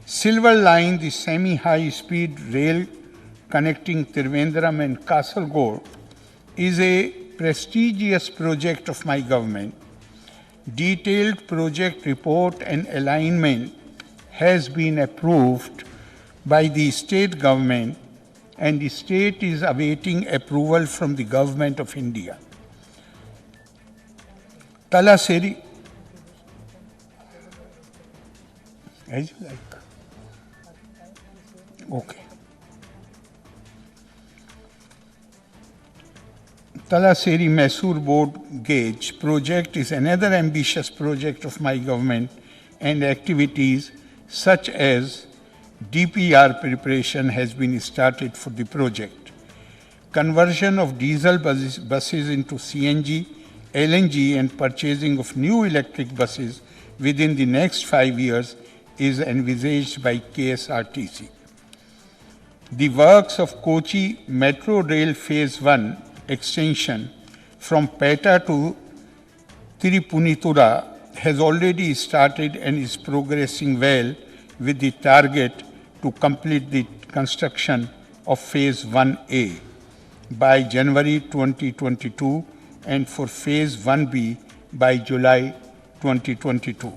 Silver Line, the semi-high-speed rail connecting Trivandrum and Kasaragod, is a prestigious project of my government. Detailed project report and alignment has been approved by the state government, and the state is awaiting approval from the government of India. Talaseri, as you like. Okay. Talaseri Mysore Board Gauge project is another ambitious project of my government, and activities such as DPR preparation has been started for the project. Conversion of diesel buses into CNG, LNG, and purchasing of new electric buses within the next 5 years is envisaged by KSRTC. The works of Kochi Metro Rail Phase 1 extension from Peta to Tirupunitura has already started and is progressing well, with the target to complete the construction of Phase 1A by January 2022 and for Phase 1B by July 2022.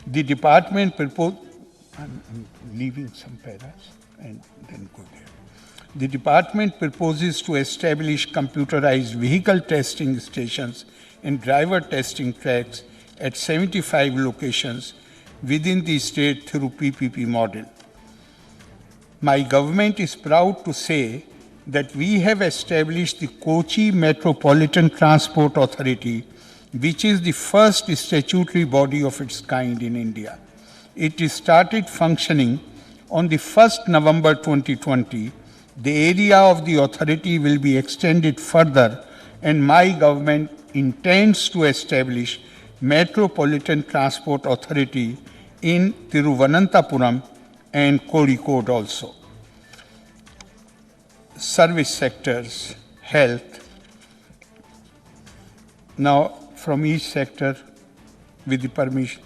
The department proposed, I'm leaving some paras and then go there. The department proposes to establish computerized vehicle testing stations and driver testing tracks at 75 locations within the state through PPP model. My government is proud to say that we have established the Kochi Metropolitan Transport Authority, which is the first statutory body of its kind in India. It started functioning on the 1st November 2020. The area of the authority will be extended further, and my government intends to establish Metropolitan Transport Authority in Thiruvananthapuram and Kozhikode also. Service sectors, health. Now, from each sector, with the permission,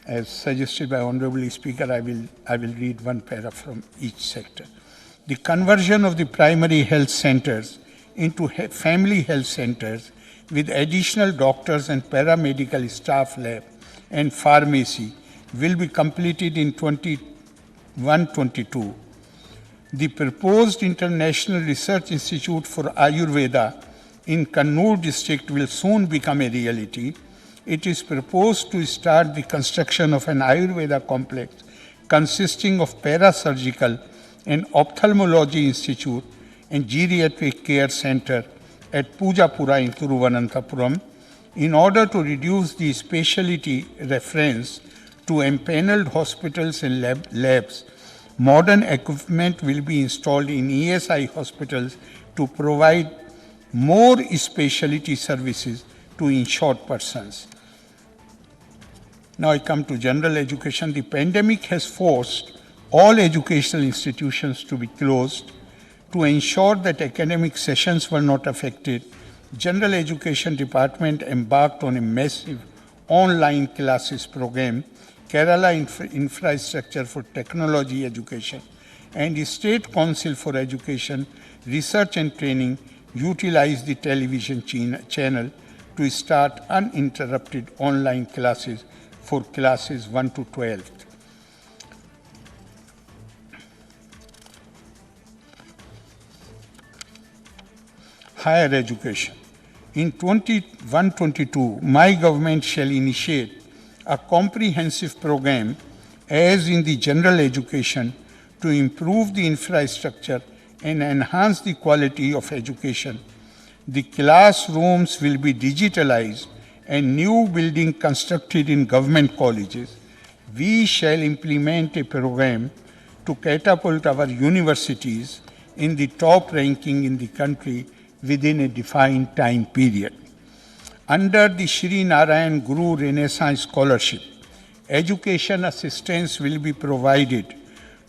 as suggested by Honorable Speaker, I will read one para from each sector. The conversion of the primary health centers into family health centers with additional doctors and paramedical staff lab and pharmacy will be completed in 21-22. The proposed International Research Institute for Ayurveda in Kannur district will soon become a reality. It is proposed to start the construction of an Ayurveda complex consisting of parasurgical and ophthalmology institute and geriatric care center at Pujapura in Thiruvananthapuram in order to reduce the specialty reference to empaneled hospitals and labs. Modern equipment will be installed in ESI hospitals to provide more specialty services to insured persons. Now I come to general education. The pandemic has forced all educational institutions to be closed. To ensure that academic sessions were not affected, General Education Department embarked on a massive online classes program, Kerala Infrastructure for Technology Education, and the State Council for Education, Research and Training utilized the television channel to start uninterrupted online classes for classes 1 to 12. Higher education. In 21-22, my government shall initiate a comprehensive program, as in the general education, to improve the infrastructure and enhance the quality of education. The classrooms will be digitalized and new building constructed in government colleges. We shall implement a program to catapult our universities in the top ranking in the country within a defined time period. Under the Shri Narayan Guru Renaissance Scholarship, education assistance will be provided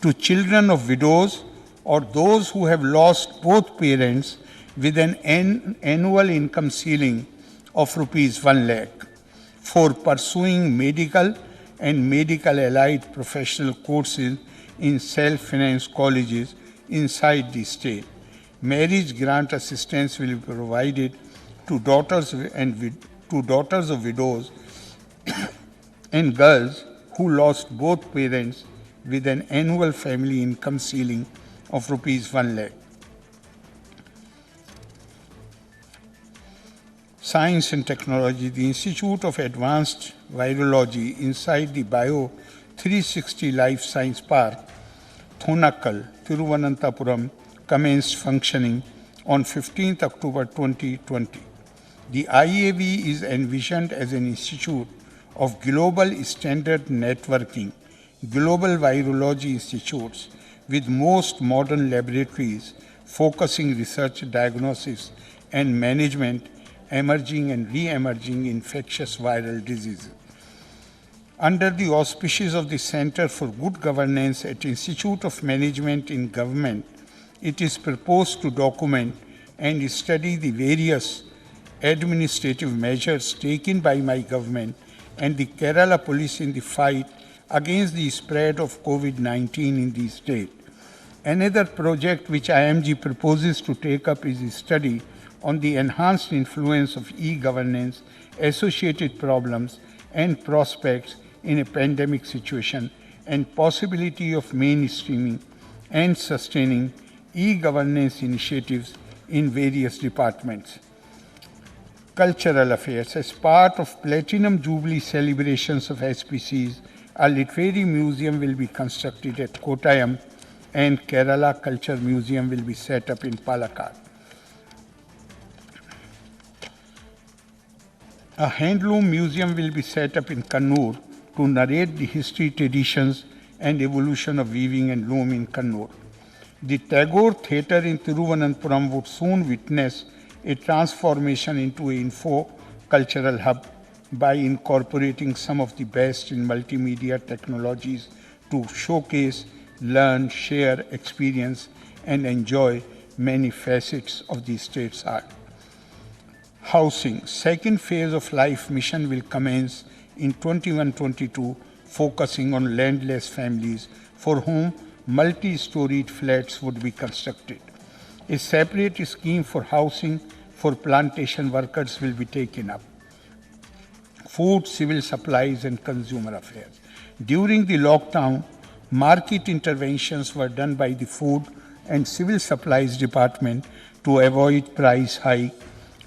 to children of widows or those who have lost both parents with an annual income ceiling of Rs 1 lakh. for pursuing medical and medical allied professional courses in self-financed colleges inside the state. Marriage grant assistance will be provided to daughters of widows and girls who lost both parents with an annual family income ceiling of rupees 1 lakh. Science and Technology, the Institute of Advanced Virology inside the Bio 360 Life Science Park, Thonakkal, Thiruvananthapuram, commenced functioning on 15th October 2020. The IAV is envisioned as an institute of global standard networking, global virology institutes with most modern laboratories focusing research, diagnosis, and management emerging and re-emerging infectious viral diseases. Under the auspices of the Center for Good Governance at Institute of Management in Government, it is proposed to document and study the various administrative measures taken by my government and the Kerala police in the fight against the spread of COVID-19 in the state. Another project which IMG proposes to take up is a study on the enhanced influence of e-governance, associated problems and prospects in a pandemic situation, and possibility of mainstreaming and sustaining e-governance initiatives in various departments. Cultural affairs. As part of Platinum Jubilee celebrations of SPCs, a literary museum will be constructed at Kottayam and Kerala Culture Museum will be set up in Palakkad. A handloom museum will be set up in Kannur to narrate the history, traditions, and evolution of weaving and loom in Kannur. The Tagore Theatre in Thiruvananthapuram would soon witness a transformation into an info-cultural hub by incorporating some of the best in multimedia technologies to showcase, learn, share, experience, and enjoy many facets of the state's art. Housing. Second phase of Life Mission will commence in 21-22, focusing on landless families for whom multi-storied flats would be constructed. A separate scheme for housing for plantation workers will be taken up. Food, civil supplies, and consumer affairs. During the lockdown, market interventions were done by the Food and Civil Supplies Department to avoid price hike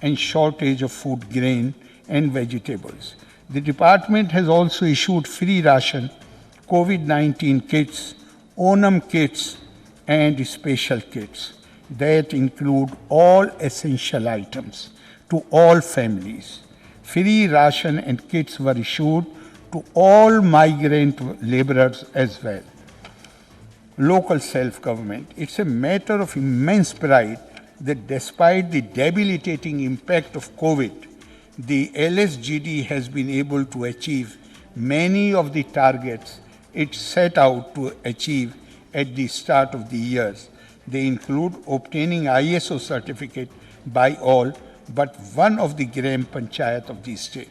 and shortage of food grain and vegetables. The department has also issued free ration, COVID-19 kits, Onam kits, and special kits that include all essential items to all families. Free ration and kits were issued to all migrant laborers as well. Local self-government. It's a matter of immense pride that despite the debilitating impact of COVID, the LSGD has been able to achieve many of the targets it set out to achieve at the start of the years. They include obtaining ISO certificate by all but one of the Gram Panchayat of the state.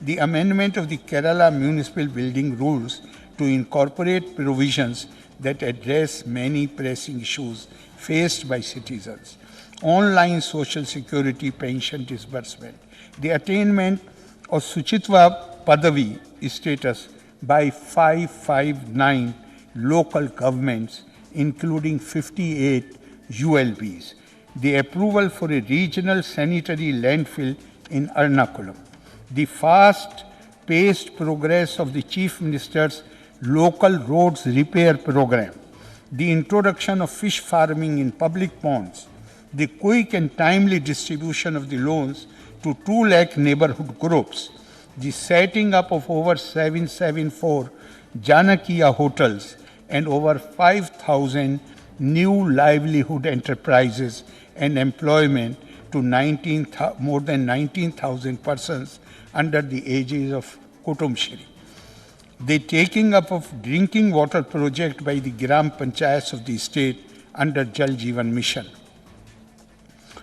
The amendment of the Kerala Municipal Building Rules to incorporate provisions that address many pressing issues faced by citizens. Online Social Security pension disbursement. The attainment of Suchitva Padavi status by 559 local governments, including 58 ULBs. The approval for a regional sanitary landfill in Ernakulam. The fast-paced progress of the Chief Minister's local roads repair program. The introduction of fish farming in public ponds. The quick and timely distribution of the loans to 2 lakh neighborhood groups. The setting up of over 774 Janakiya hotels and over 5,000 new livelihood enterprises and employment to more than 19,000 persons under the aegis of Kutumshri. The taking up of drinking water project by the Gram Panchayats of the state under Jal Jeevan Mission.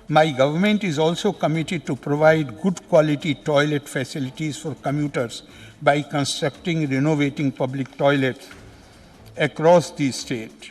My government is also committed to provide good quality toilet facilities for commuters by constructing, renovating public toilets across the state.